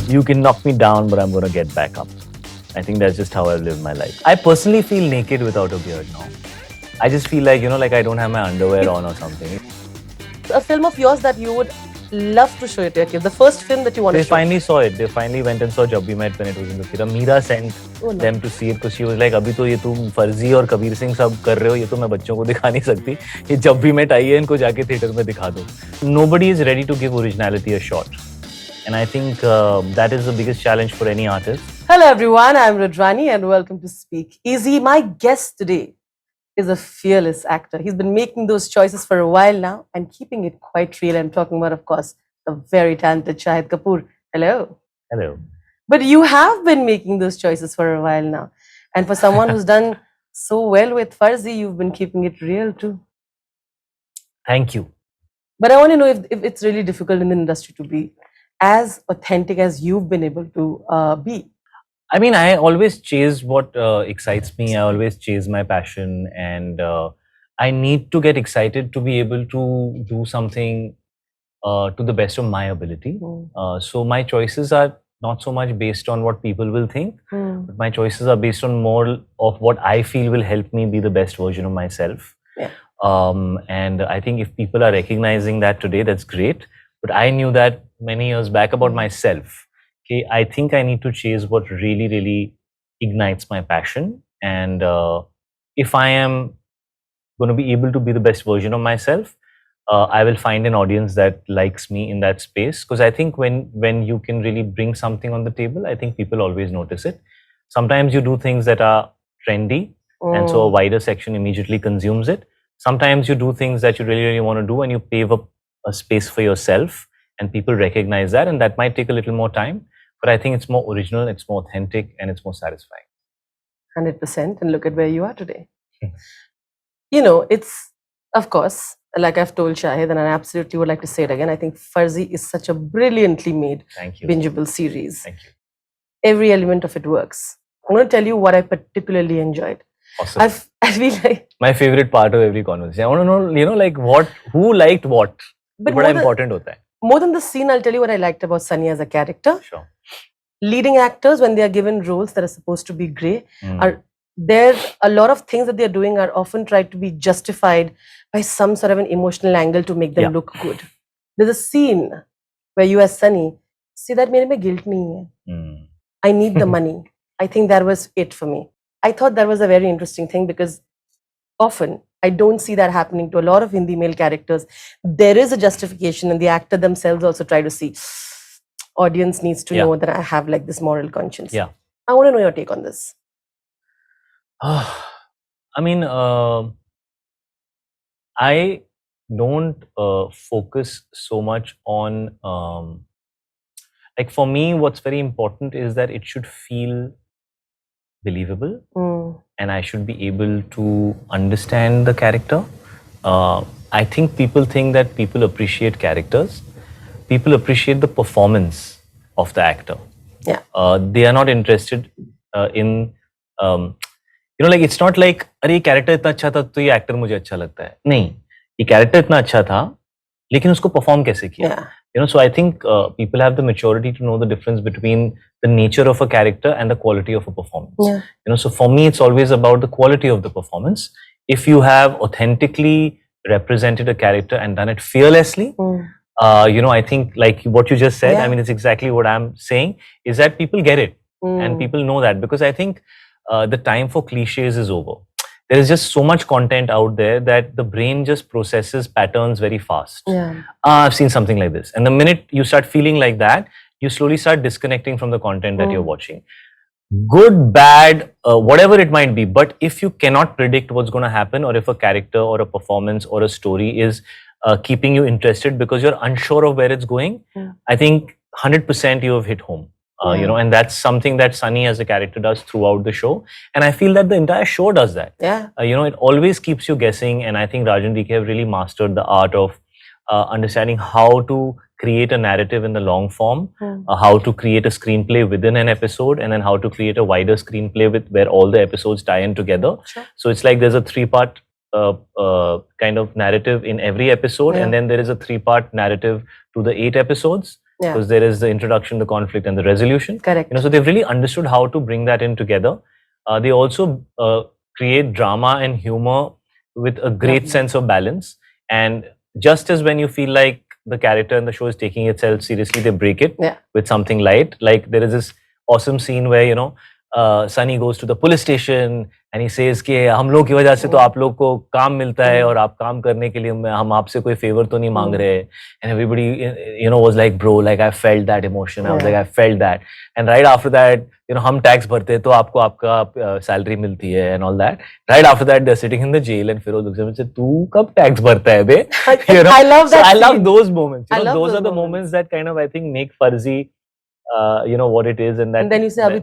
You can knock me down, but I'm going to get back up. I think that's just how I've lived my life. I personally feel naked without a beard now. I just feel like, like I don't have my underwear on or something. A film of yours that you would love to show it to your kids. The first film that you want They to show. finally saw it. They finally went and saw Jab We Met when it was in the theater. Mira sent them to see it because she was like, अभी तो ये तुम फर्जी और कबीर सिंह सब कर रहे हो, ये तो मैं बच्चों को दिखा नहीं सकती. ये जब भी मेट आई है, इनको जाके थिएटर में दिखा दो. Nobody is ready to give originality a shot. And I think that is the biggest challenge for any artist. Hello everyone, I'm Rudrani and welcome to Speak Easy. My guest today is a fearless actor. He's been making those choices for a while now and keeping it quite real. I'm talking about, of course, the very talented Shahid Kapoor. Hello. Hello. But you have been making those choices for a while now. And for someone who's done so well with Farzi, you've been keeping it real too. Thank you. But I want to know if it's really difficult in the industry to be as authentic as you've been able to be. I mean, I always chase what excites me. I always chase my passion, and I need to get excited to be able to do something to the best of my ability. So my choices are not so much based on what people will think, but my choices are based on more of what I feel will help me be the best version of myself. Yeah. And I think if people are recognizing that today, that's great. But I knew that many years back about myself. Okay, I think I need to chase what really, really ignites my passion. And if I am going to be able to be the best version of myself, I will find an audience that likes me in that space. Because I think when you can really bring something on the table, I think people always notice it. Sometimes you do things that are trendy, and so a wider section immediately consumes it. Sometimes you do things that you really, really want to do, and you pave up a space for yourself, and people recognize that, and that might take a little more time. But I think it's more original, it's more authentic, and it's more satisfying. 100%. And look at where you are today. It's, of course, like I've told Shahid, and I absolutely would like to say it again, I think Farzi is such a brilliantly made, bingeable series. Thank you. Every element of it works. I'm going to tell you what I particularly enjoyed. Awesome. I feel like... My favorite part of every conversation. I want to know, like who liked what? But what important hota hai. More than the scene, I'll tell you what I liked about Sunny as a character. Sure. Leading actors, when they are given roles that are supposed to be grey, a lot of things that they're doing are often tried to be justified by some sort of an emotional angle to make them look good. There's a scene where you as Sunny see that mere mein guilt nahi hai. I need the money. I think that was it for me. I thought that was a very interesting thing because often I don't see that happening to a lot of Hindi male characters. There is a justification, and the actor themselves also try to see, audience needs to know that I have like this moral conscience. Yeah. I want to know your take on this. I mean, I don't focus so much on, like for me, what's very important is that it should feel believable, and I should be able to understand the character. I think people think that people appreciate characters. People appreciate the performance of the actor. Yeah. They are not interested in, like it's not like, अरे ये character इतना अच्छा था तो ये actor मुझे अच्छा लगता है. नहीं, ये character इतना अच्छा था, लेकिन उसको perform कैसे किया? Yeah. So I think people have the maturity to know the difference between the nature of a character and the quality of a performance. Yeah. So for me, it's always about the quality of the performance. If you have authentically represented a character and done it fearlessly, I think like what you just said, I mean, it's exactly what I'm saying, is that people get it and people know that, because I think the time for cliches is over. There is just so much content out there that the brain just processes patterns very fast. Yeah. I've seen something like this. And the minute you start feeling like that, you slowly start disconnecting from the content that you're watching. Good, bad, whatever it might be. But if you cannot predict what's going to happen, or if a character or a performance or a story is keeping you interested because you're unsure of where it's going, I think 100% you have hit home. And that's something that Sunny as a character does throughout the show. And I feel that the entire show does that. Yeah. It always keeps you guessing. And I think Raj and DK have really mastered the art of understanding how to create a narrative in the long form, how to create a screenplay within an episode, and then how to create a wider screenplay with where all the episodes tie in together. Sure. So it's like there's a 3-part kind of narrative in every episode, and then there is a 3-part narrative to the 8 episodes. Yeah. Because there is the introduction, the conflict, and the resolution. Correct. So they've really understood how to bring that in together. They also create drama and humor with a great Lovely. sense of balance. And just as when you feel like the character in the show is taking itself seriously, they break it with something light. Like there is this awesome scene where Sunny goes to the police station and he says कि हम लोग की वजह से तो आप लोग को काम मिलता है और आप काम करने के लिए हम आपसे कोई favor तो नहीं मांग रहे. And everybody was like, bro, like I felt that emotion. I was like, I felt that. And right after that, हम tax भरते हैं तो आपको आपका salary मिलती है and all that. Right after that, they're sitting in the jail and Feroz looks at him and says, तू कब tax भरता है बे? I love that. So I love those moments. I love those are the moments that kind of I think make Farzi what it is. And then you say abhi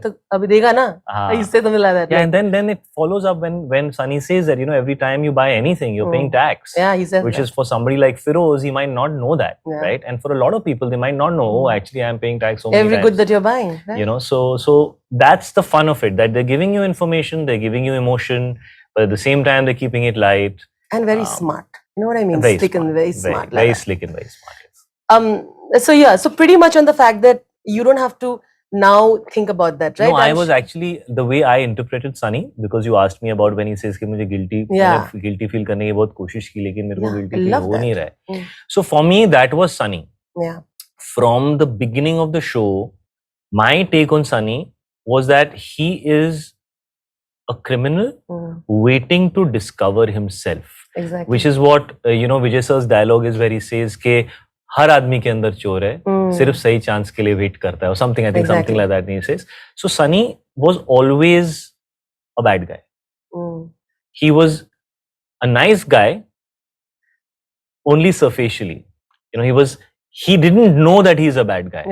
dega na, isse to mila that. Yeah, and then it follows up when Sunny says that every time you buy anything you're paying tax. Yeah, he says which that. is for somebody like Feroz, he might not know that, right? And for a lot of people they might not know, oh, actually I'm paying tax so many every times. good that you're buying, right? So that's the fun of it, that they're giving you information, they're giving you emotion, but at the same time they're keeping it light and very smart. You know what I mean? Very slick smart, and very smart. very slick and very smart. So pretty much on the fact that you don't have to now think about that, right? No, I was actually, the way I interpreted Sunny, because you asked me about when he says कि मुझे guilty feel करने की बहुत कोशिश की लेकिन मेरे को guilty feel हो नहीं रहा है. So for me that was Sunny. Yeah. From the beginning of the show, my take on Sunny was that he is a criminal waiting to discover himself. Exactly. Which is what Vijay sir's dialogue is, where he says के हर आदमी के अंदर चोर है, सिर्फ सही chance के लिए वेट करता है, or something, I think something like that he says. So Sunny was always a bad guy. He was a nice guy only superficially. He didn't know that he's a bad guy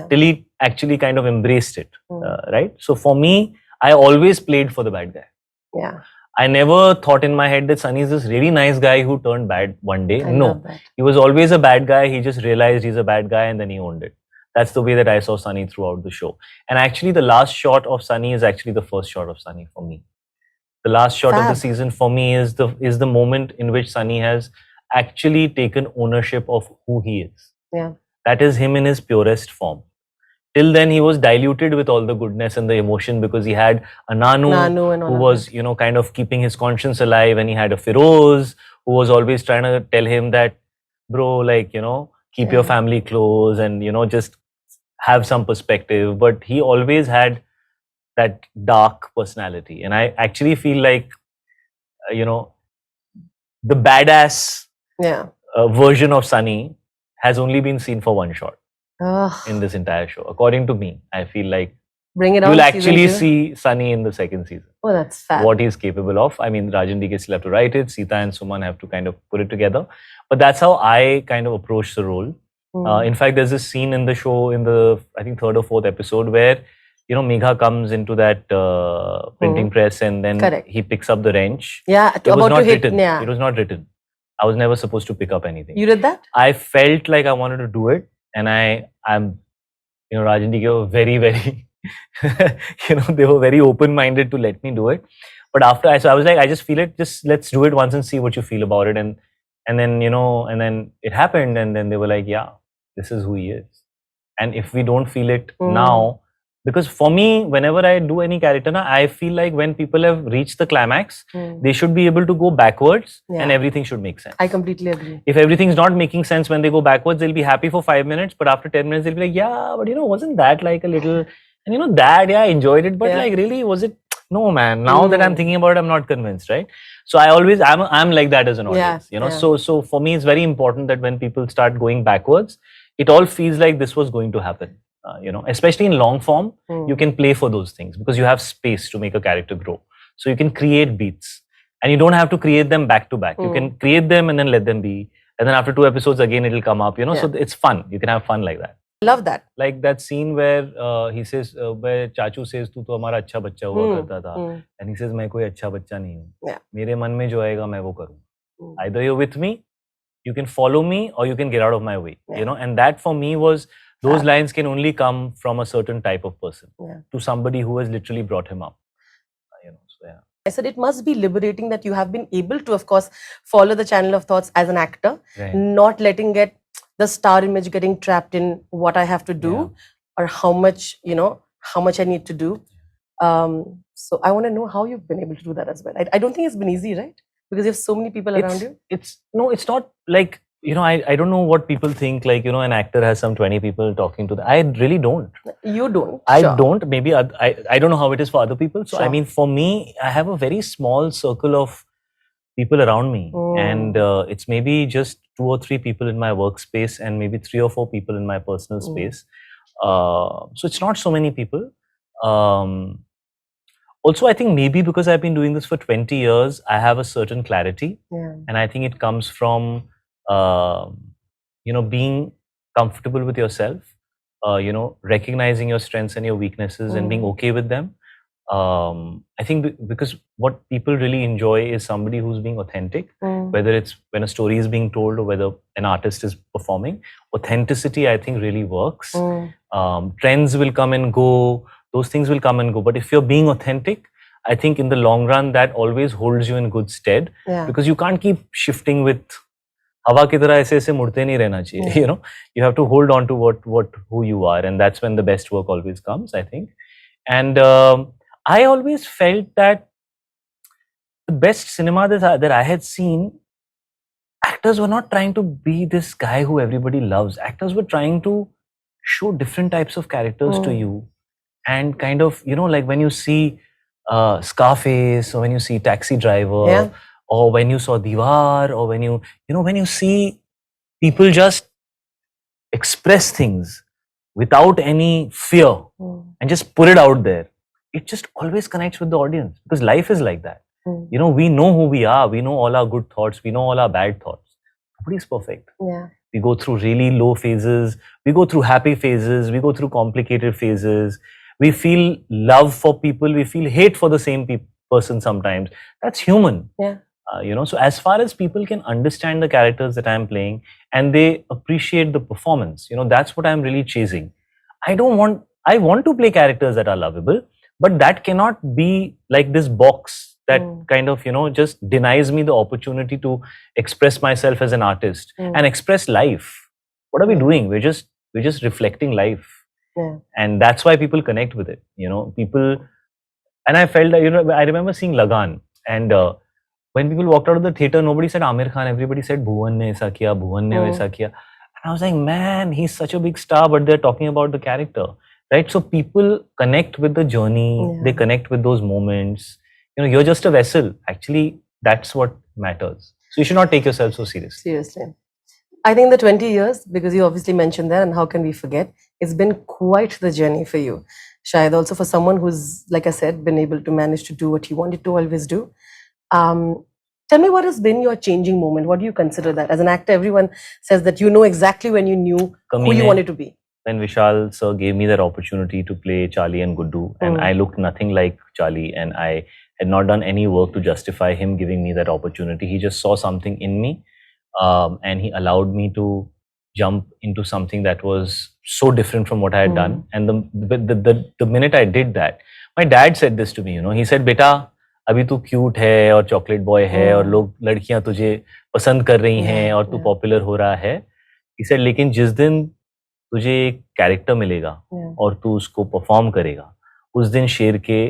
till he actually kind of embraced it, right? So for me, I always played for the bad guy. Yeah. I never thought in my head that Sunny is this really nice guy who turned bad one day. No, he was always a bad guy. He just realized he's a bad guy and then he owned it. That's the way that I saw Sunny throughout the show. And actually the last shot of Sunny is actually the first shot of Sunny for me. The last shot of the season for me is the moment in which Sunny has actually taken ownership of who he is. Yeah. That is him in his purest form. Till then, he was diluted with all the goodness and the emotion because he had a Nanu who was, kind of keeping his conscience alive, and he had a Feroz who was always trying to tell him that, bro, like, keep your family close and, just have some perspective. But he always had that dark personality. And I actually feel like, the badass version of Sunny has only been seen for one shot. In this entire show, according to me. I feel like you'll actually see Sunny in the second season. Oh, that's fab. What he's capable of. I mean, Rajan DK still have to write it. Sita and Suman have to kind of put it together. But that's how I kind of approach the role. In fact, there's this scene in the show in the, I think, 3rd or 4th episode where, Megha comes into that printing press and then he picks up the wrench. Yeah, it was not written. It was not written. I was never supposed to pick up anything. You did that? I felt like I wanted to do it. And I'm, Rajan DK were very, very, they were very open-minded to let me do it. But after I was like, I just feel it, just let's do it once and see what you feel about it. And then, and then it happened. And then they were like, yeah, this is who he is. And if we don't feel it now, because for me, whenever I do any character, I feel like when people have reached the climax, they should be able to go backwards and everything should make sense. I completely agree. If everything's not making sense when they go backwards, they'll be happy for 5 minutes, but after 10 minutes, they'll be like, yeah, but wasn't that like a little, and that, I enjoyed it, but like really, was it? No, man. Now that I'm thinking about it, I'm not convinced, right? So I'm like that as an audience, So for me, it's very important that when people start going backwards, it all feels like this was going to happen. Especially in long form, you can play for those things because you have space to make a character grow. So you can create beats and you don't have to create them back to back. You can create them and then let them be. And then after 2 episodes, again, it'll come up, so it's fun. You can have fun like that. Love that. Like that scene where he says, where Chachu says, "Tu to hamara अच्छा बच्चा हुआ करता था," and he says, "मैं कोई अच्छा बच्चा नहीं हूँ. मेरे मन में जो आएगा मैं वो करूँ. Either you're with me, you can follow me, or you can get out of my way. And that for me was, those lines can only come from a certain type of person to somebody who has literally brought him up. I said it must be liberating that you have been able to, of course, follow the channel of thoughts as an actor, not letting get the star image getting trapped in what I have to do, or how much I need to do. So I want to know how you've been able to do that as well. I don't think it's been easy, right? Because you have so many people around you. It's not like, I don't know what people think, like, an actor has some 20 people talking to them. I really don't. You don't. I Sure. don't. Maybe I don't know how it is for other people. So, I Sure. mean, for me, I have a very small circle of people around me. And it's maybe just 2 or 3 people in my workspace and maybe 3 or 4 people in my personal space. So it's not so many people. Also, I think maybe because I've been doing this for 20 years, I have a certain clarity. Yeah. And I think it comes from, being comfortable with yourself, recognizing your strengths and your weaknesses and being okay with them. I think because what people really enjoy is somebody who's being authentic, whether it's when a story is being told or whether an artist is performing. Authenticity, I think, really works. Trends will come and go. Those things will come and go. But if you're being authentic, I think in the long run, that always holds you in good stead. Yeah. Because you can't keep shifting with हवा की तरह ऐसे मुड़ते नहीं रहना चाहिए. You have to hold on to who you are, and that's when the best work always comes, I think. And I always felt that the best cinema that I had seen, actors were not trying to be this guy who everybody loves. Actors were trying to show different types of characters to you. And kind of, like when you see Scarface, or when you see Taxi Driver, or when you saw Diwar, or when you see people just express things without any fear and just put it out there, it just always connects with the audience, because life is like that. We know who we are. We know all our good thoughts. We know all our bad thoughts. Nobody's perfect. Yeah. We go through really low phases. We go through happy phases. We go through complicated phases. We feel love for people. We feel hate for the same person sometimes. That's human. Yeah. So as far as people can understand the characters that I'm playing and they appreciate the performance, that's what I'm really chasing. I want to play characters that are lovable, but that cannot be like this box that kind of, just denies me the opportunity to express myself as an artist and express life. What are we doing? We're just reflecting life. Yeah. And that's why people connect with it, people. And I felt that, I remember seeing Lagan, and when people walked out of the theater, nobody said Amir Khan, everybody said Bhuvan ne aisa kiya, Bhuvan ne waisa kiya. And I was like, man, he's such a big star, but they're talking about the character, right? So people connect with the journey, they connect with those moments. You're just a vessel. Actually, that's what matters. So you should not take yourself so seriously. Seriously. I think the 20 years, because you obviously mentioned that, and how can we forget, it's been quite the journey for you. Shahid, also for someone who's, like I said, been able to manage to do what he wanted to always do. Tell me, what has been your changing moment? What do you consider that? As an actor, everyone says that exactly when you knew who you wanted to be. When Vishal sir gave me that opportunity to play Charlie and Guddu, and I looked nothing like Charlie, and I had not done any work to justify him giving me that opportunity. He just saw something in me, and he allowed me to jump into something that was so different from what I had done. And the minute I did that, my dad said this to me. He said, "Beta, अभी तू cute है और chocolate boy है और लोग लड़कियां तुझे पसंद कर रही हैं और तू पॉपुलर हो रहा है." He said, लेकिन जिस दिन तुझे एक कैरेक्टर मिलेगा और तू उसको परफॉर्म करेगा, उस दिन शेर के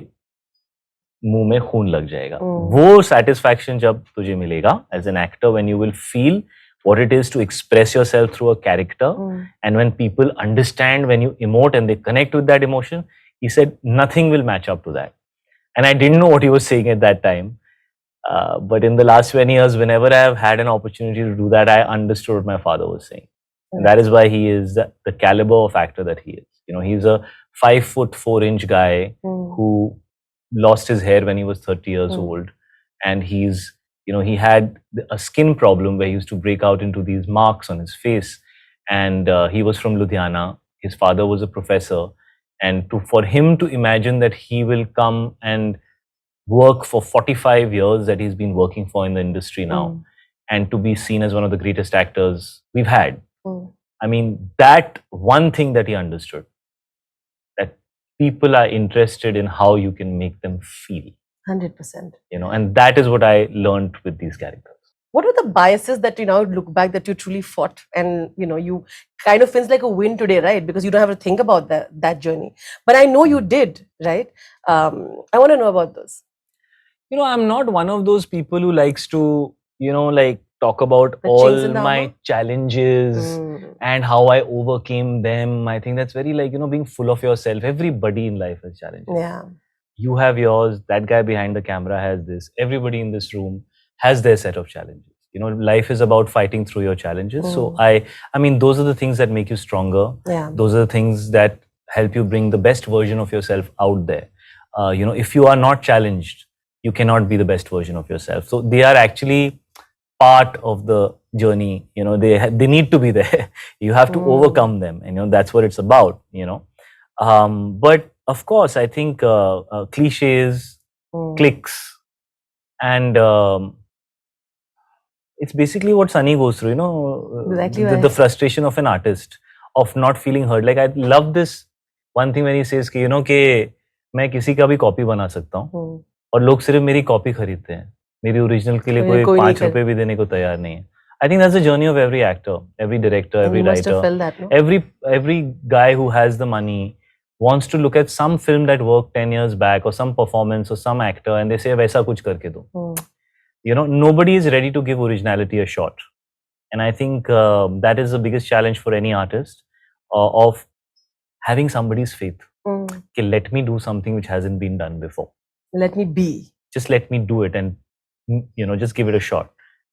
मुंह में खून लग जाएगा. वो satisfaction जब तुझे मिलेगा as an actor, when you will feel what it is to express yourself through a character, and when people understand, when you emote and they connect with that emotion, he said nothing will match up to that. And I didn't know what he was saying at that time. But in the last 20 years, whenever I have had an opportunity to do that, I understood what my father was saying. And that is why he is the caliber of actor that he is. He's a 5'4" guy who lost his hair when he was 30 years old. And he's, he had a skin problem where he used to break out into these marks on his face. And he was from Ludhiana. His father was a professor. And for him to imagine that he will come and work for 45 years that he's been working for in the industry now, and to be seen as one of the greatest actors we've had. I mean, that one thing that he understood, that people are interested in how you can make them feel. 100%. And that is what I learned with these characters. What are the biases that you now look back that you truly fought, and you kind of feels like a win today, right? Because you don't have to think about that journey. But I know you did, right? I want to know about those. I'm not one of those people who likes to, like talk about The chinks in all the my armor? challenges and how I overcame them. I think that's very like, being full of yourself. Everybody in life has challenges. Yeah. You have yours, that guy behind the camera has this, everybody in this room has their set of challenges. Life is about fighting through your challenges. So I mean, those are the things that make you stronger. Yeah. Those are the things that help you bring the best version of yourself out there. If you are not challenged, you cannot be the best version of yourself. So they are actually part of the journey. They need to be there. You have to overcome them, and that's what it's about. But of course, I think cliches, clicks, and it's basically what Sunny goes through. Exactly the frustration of an artist of not feeling heard. Like I love this one thing when he says कि मैं किसी का भी copy बना सकता हूँ और लोग सिर्फ मेरी कॉपी खरीदते हैं, मेरी ओरिजिनल के लिए कोई 5 रुपए भी देने को तैयार नहीं है. I think that's the journey of every actor, every director, every writer. Felt that, no? Every guy who has the money wants to look at some film that worked 10 years back or some performance or some actor and they say वैसा कुछ करके दो. Nobody is ready to give originality a shot. And I think that is the biggest challenge for any artist of having somebody's faith. Okay, let me do something which hasn't been done before. Let me be. Just let me do it and, just give it a shot.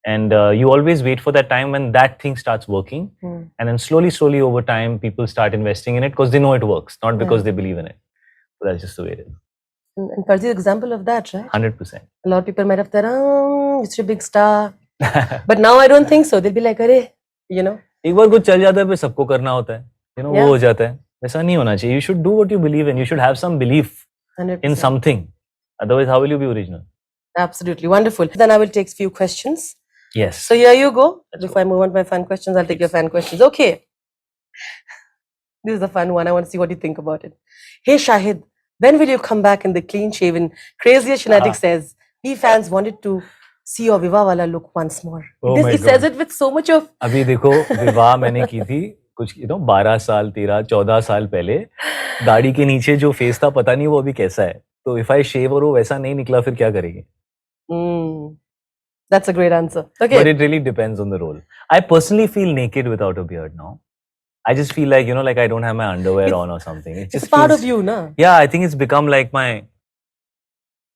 And you always wait for that time when that thing starts working. And then slowly over time, people start investing in it because they know it works, not because they believe in it. So that's just the way it is. And Farzi is an example of that, right? 100%. A lot of people might have thought, it's a big star. But now I don't think so. They'll be like, अरे, एक बार कुछ चल जाता है फिर सबको करना होता है. वो हो जाता है. वैसा नहीं होना चाहिए. You should do what you believe in. You should have some belief 100%. in something. Otherwise, how will you be original? Absolutely. Wonderful. Then I will take a few questions. Yes. So here you go. Before I move on to my fun questions, I'll take your fan questions. Okay. This is a fun one. I want to see what you think about it. Hey, Shahid, when will you come back in the clean-shaven, craziest Shanatic says, we fans wanted to see your Viva wala look once more. He says it with so much of... अभी देखो, विवाह मैंने की थी कुछ 12 साल, 13, 14 साल पहले. दाढ़ी के नीचे जो फेस था पता नहीं वो अभी कैसा है. तो if I shave और वो वैसा नहीं निकला फिर क्या करेंगे? That's a great answer. Okay. But it really depends on the role. I personally feel naked without a beard now. I just feel like, like I don't have my underwear on or something. It just it's part of you, na? Yeah, I think it's become like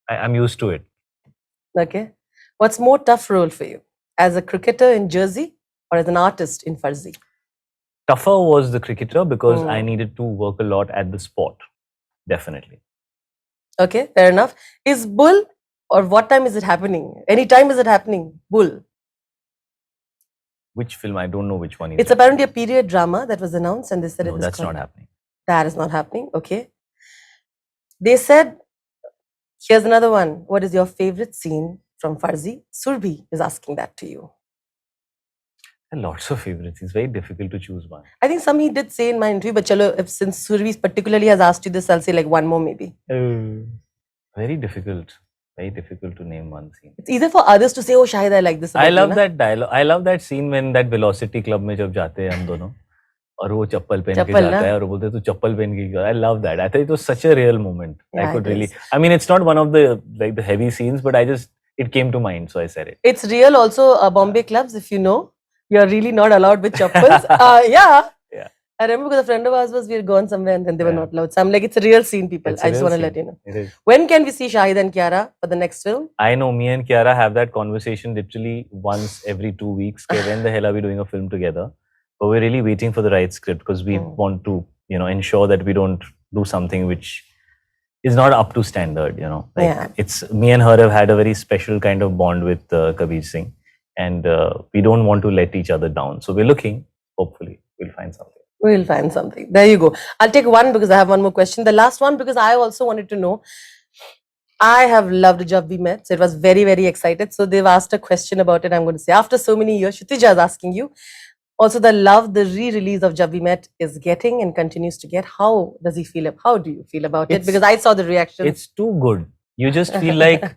I'm used to it. Okay. What's more tough role for you? As a cricketer in Jersey or as an artist in Farzi? Tougher was the cricketer because I needed to work a lot at the sport. Definitely. Okay, fair enough. Is Bull, or what time is it happening? Any time is it happening? Bull. Which film? I don't know which one. It's apparently a period drama that was announced and they said no, that's not happening. That is not happening. Okay. They said, here's another one. What is your favorite scene from Farzi? Surbhi is asking that to you. Lots of favorites. It's very difficult to choose one. I think some he did say in my interview, but chalo, since Surbhi particularly has asked you this, I'll say like one more maybe. Very difficult. Very difficult to name one scene. It's easier for others to say, oh Shahid, I like this. I love that dialogue. I love that scene when that Velocity Club में जब जाते हैं हम दोनों और वो चप्पल पहन के जाता है और बोलते हैं तू चप्पल पहन के. I love that. I think it was such a real moment. Yeah, I could really. I mean, it's not one of the the heavy scenes, but it came to mind, so I said it. It's real. Also, Bombay clubs, if you know, you're really not allowed with chappals. Yeah. I remember because a friend of ours we had gone somewhere and then they were not allowed. So I'm like, it's a real scene, people. I just want to let you know. It is. When can we see Shahid and Kiara for the next film? I know, me and Kiara have that conversation literally once every 2 weeks. Okay, when the hell are we doing a film together? But we're really waiting for the right script because we want to, ensure that we don't do something which is not up to standard, It's me and her have had a very special kind of bond with Kabir Singh and we don't want to let each other down. So we're looking, hopefully we'll find something. We'll find something. There you go. I'll take one because I have one more question. The last one because I also wanted to know. I have loved Jab We Met. So it was very, very excited. So they've asked a question about it. I'm going to say after so many years, Kshitija is asking you. Also the love, the re-release of Jab We Met is getting and continues to get. How does he feel? How do you feel about it? Because I saw the reaction. It's too good. You just feel like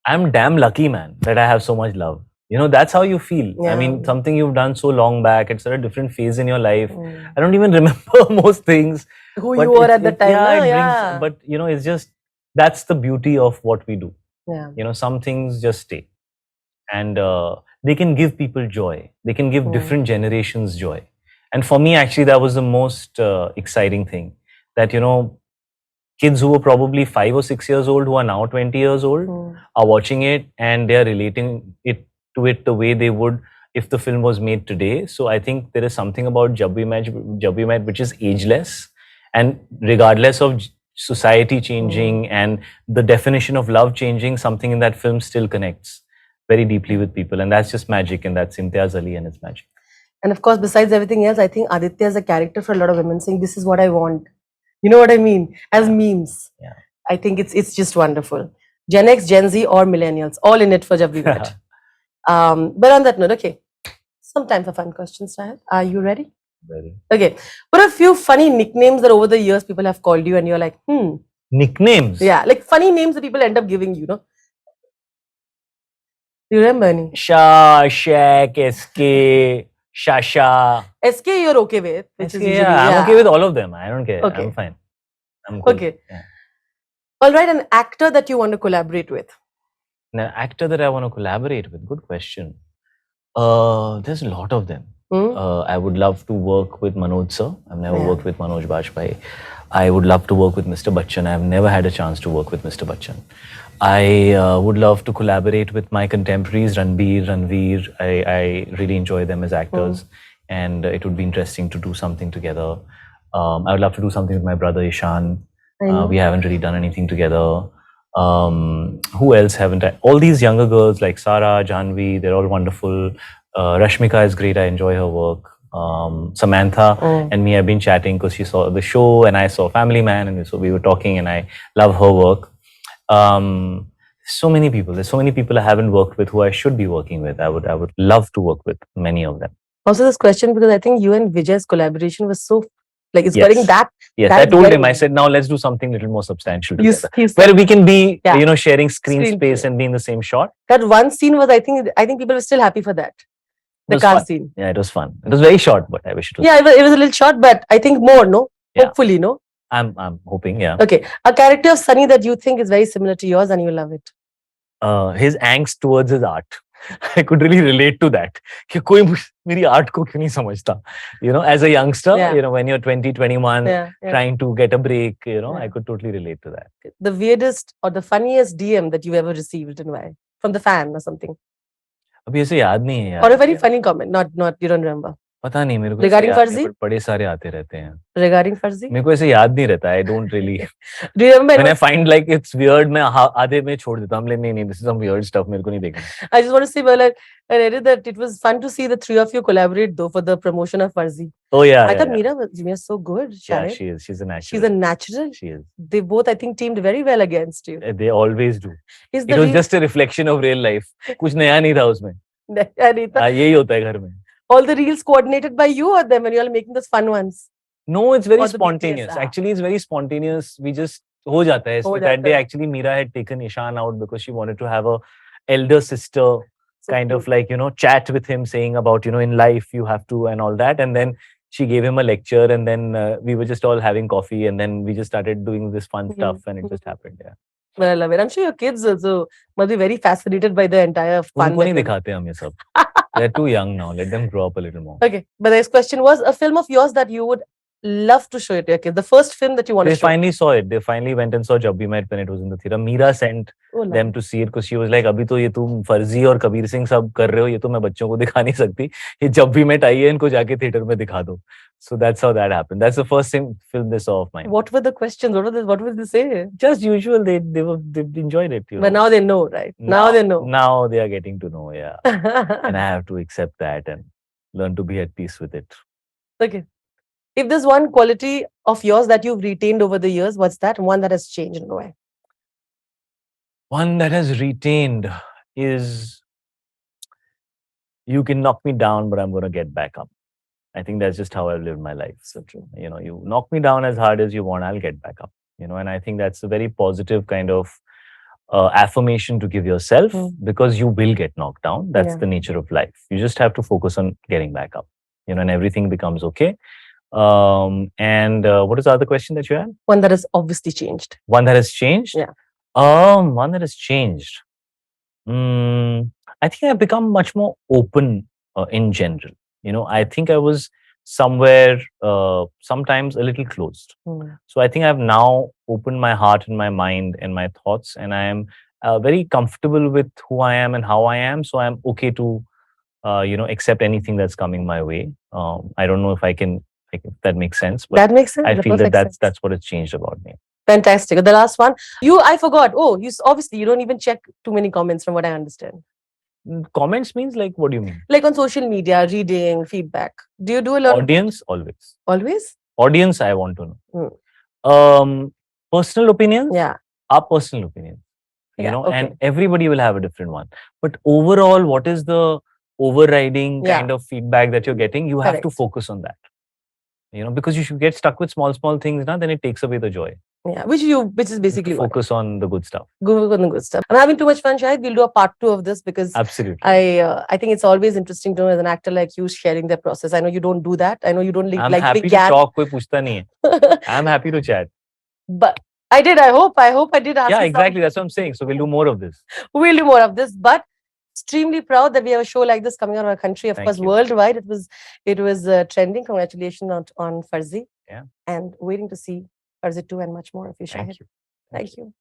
I'm damn lucky, man, that I have so much love. That's how you feel. I Yeah. mean, something you've done so long back, it's at a different phase in your life. Mm. I don't even remember most things. Who but you were it's- at the it- time. Yeah, na? it brings, Yeah. but it's just, that's the beauty of what we do. Yeah. Some things just stay. And they can give people joy. They can give Mm. different generations joy. And for me, actually, that was the most exciting thing. That, kids who were probably 5 or 6 years old, who are now 20 years old, Mm. are watching it and they are relating to it the way they would if the film was made today. So I think there is something about Jab We Met which is ageless, and regardless of society changing and the definition of love changing, something in that film still connects very deeply with people, and that's just magic, and that's Imtiaz Ali and it's magic. And of course, besides everything else, I think Aditya is a character for a lot of women saying, "This is what I want." You know what I mean? As memes. Yeah. I think it's just wonderful. Gen X, Gen Z, or millennials, all in it for Jab We Met. But on that note, okay, some time for fun questions, Shahid. Are you ready? Very. Okay. What are a few funny nicknames that over the years people have called you and you're like, Nicknames? Yeah, like funny names that people end up giving you, no? Do you remember any? Shah, Shaq, SK, Shasha. SK you're okay with, which SK, is usually, yeah, I'm okay with all of them. I don't care. Okay. I'm fine. I'm cool. Okay. Yeah. All right, an actor that you want to collaborate with. An actor that I want to collaborate with, good question. There's a lot of them. I would love to work with Manoj sir. I've never worked with Manoj Bajpayee. I would love to work with Mr. Bachchan. I've never had a chance to work with Mr. Bachchan. I would love to collaborate with my contemporaries, Ranveer. I really enjoy them as actors, and it would be interesting to do something together. I would love to do something with my brother Ishaan. We haven't really done anything together. Who else haven't I? All these younger girls like Sara, Janvi, they're all wonderful. Rashmika is great. I enjoy her work. Samantha and me have been chatting because she saw the show and I saw Family Man, and so we were talking, and I love her work. So many people. There's so many people I haven't worked with who I should be working with. I would love to work with many of them. Also, this question because I think you and Vijay's collaboration was so like it's Yes. getting that. Yes, that I told getting- him. I said, now let's do something a little more substantial You together, said- where we can be, Yeah. sharing screen Screen space play. and be in the same shot. That one scene was, I think people were still happy for that. The was car fun. scene. Yeah, it was fun. It was very short, but I wish it was. Yeah, it was a little short, but I think more, no? Yeah. Hopefully, no? I'm hoping, yeah. Okay. A character of Sunny that you think is very similar to yours and you love it. His angst towards his art. I could really relate to that. कि कोई मेरी art को क्यों नहीं समझता? As a youngster, Yeah. when you're 20, 21, Yeah. trying to get a break, Yeah. I could totally relate to that. The weirdest or the funniest DM that you've ever received and why? From the fan or something. अभी ऐसे याद नहीं है यार. Or a very funny comment. Not you don't remember. पता नहीं मेरे को. Regarding Farzi? बड़े सारे आते रहते हैं. Regarding Farzi? मेरे को ऐसे याद नहीं रहता. I don't really. Do you remember? When I find like it's weird, मैं आधे में छोड़ देता हूँ. नहीं, this is some weird stuff. मेरे को नहीं देखना. I just want to say, I read that it was fun to see the three of you collaborate though for the promotion of Farzi. Oh yeah. I thought Mira was so good. Yeah, Shahid. she is. She's a natural. She's a natural. She is. They both, I think, teamed very well against you. They always do. Is It was just a reflection of real life. कुछ नया नहीं था उसमें. Anita, यही होता है घर में. all the reels coordinated by you or them when you all making those fun ones? No, it's very Or the spontaneous. BTS, Actually, it's very spontaneous. We just हो जाता है. हो That जाता day, है. actually, Mira had taken Ishaan out because she wanted to have a elder sister So kind of cute. like, chat with him, saying about, in life you have to and all that. And then she gave him a lecture, and then we were just all having coffee, and then we just started doing this fun stuff, and it just happened. Yeah. But I love it. I'm sure your kids also must be very fascinated by the entire fun. उनको नहीं that- दिखाते हम ये सब. They're too young now. Let them grow up a little more. Okay, but the next question was a film of yours that you would love to show it to your kids. The first film that you want They to show. finally saw it. They finally went and saw Jab We Met when it was in the theater. Mira sent Oh, love them it. to see it because she was like, अभी तो ये तुम फर्जी और कबीर सिंह सब कर रहे हो, ये तो मैं बच्चों को दिखा नहीं सकती. ये जब भी met आई है, इनको जाके theater में दिखा दो. So that's how that happened. That's the first film they saw of mine. What were the questions? What would they say? Just usual. They enjoyed it. But now they know, right? Now they know. Now they are getting to know. Yeah, and I have to accept that and learn to be at peace with it. Okay. If there's one quality of yours that you've retained over the years, what's that? One that has changed in a way. One that has retained is you can knock me down, but I'm going to get back up. I think that's just how I've lived my life. So true. You knock me down as hard as you want, I'll get back up. And I think that's a very positive kind of affirmation to give yourself, because you will get knocked down. That's Yeah. the nature of life. You just have to focus on getting back up, and everything becomes okay. And what is the other question that you had? One that has obviously changed. One that has changed? Yeah. One that has changed. I think I've become much more open in general. I think I was somewhere sometimes a little closed. So I think I've now opened my heart and my mind and my thoughts, and I am very comfortable with who I am and how I am. So I'm okay to, accept anything that's coming my way. I don't know if I can, if that makes sense, but That makes sense. I That feel that perfect sense. that's what has changed about me. Fantastic. The last one. I forgot. Oh, obviously you don't even check too many comments, from what I understand. Comments means like, what do you mean? Like on social media, reading, feedback. Do you do a lot Audience, always. Always? Audience, I want to know. Personal opinions? Yeah. Are personal opinions. Yeah, and everybody will have a different one. But overall, what is the overriding kind of feedback that you're getting? You have to focus on that. Because you should get stuck with small things now, then it takes away the joy. Yeah, which is basically focus on the good stuff. Go on the good stuff. I'm having too much fun, Shahid. We'll do a part 2 of this, because absolutely, I think it's always interesting to know, as an actor like you, sharing their process. I know you don't do that. I know you don't I'm like happy big to talk. Koi puchta nahi hai. I'm happy to chat. But I did. I hope I did ask. Yeah, exactly. That's what I'm saying. So we'll do more of this. We'll do more of this. But extremely proud that we have a show like this coming out of our country. Of course, worldwide, it was trending. Congratulations on Farzi. Yeah. And waiting to see Farzi 2 and much more of you, Shahid. Thank you.